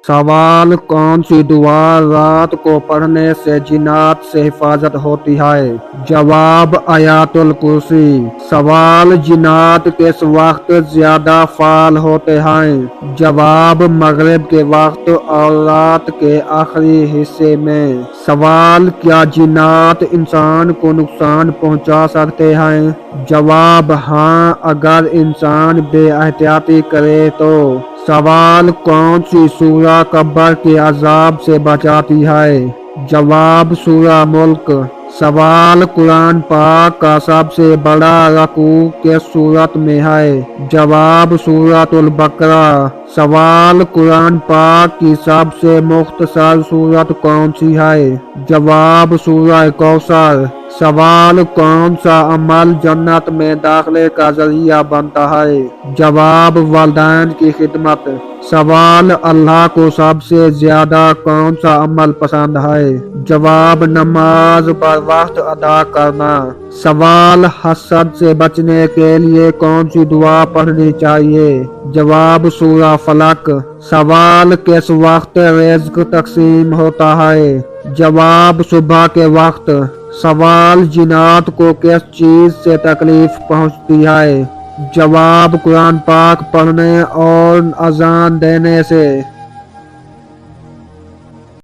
سوال: کون سی دعا رات کو پڑھنے سے جنات سے حفاظت ہوتی ہے؟ جواب: آیت الکرسی۔ سوال: جنات کس وقت زیادہ فعال ہوتے ہیں؟ جواب: مغرب کے وقت اور رات کے آخری حصے میں۔ سوال: کیا جنات انسان کو نقصان پہنچا سکتے ہیں؟ جواب: ہاں، اگر انسان بے احتیاطی کرے تو۔ سوال: کون سی سورہ قبر کے عذاب سے بچاتی ہے؟ جواب: سورہ ملک۔ سوال: قرآن پاک کا سب سے بڑا رکوع کس سورت میں ہے؟ جواب: سورۃ البقرہ۔ سوال: قرآن پاک کی سب سے مختصر سورت کون سی ہے؟ جواب: سورہ کوثر۔ سوال: کون سا عمل جنت میں داخلے کا ذریعہ بنتا ہے؟ جواب: والدین کی خدمت۔ سوال: اللہ کو سب سے زیادہ کون سا عمل پسند ہے؟ جواب: نماز بر وقت ادا کرنا۔ سوال: حسد سے بچنے کے لیے کون سی دعا پڑھنی چاہیے؟ جواب: سورہ فلق۔ سوال: کس وقت رزق تقسیم ہوتا ہے؟ جواب: صبح کے وقت۔ سوال: جنات کو کس چیز سے تکلیف پہنچتی ہے؟ جواب: قرآن پاک پڑھنے اور اذان دینے سے۔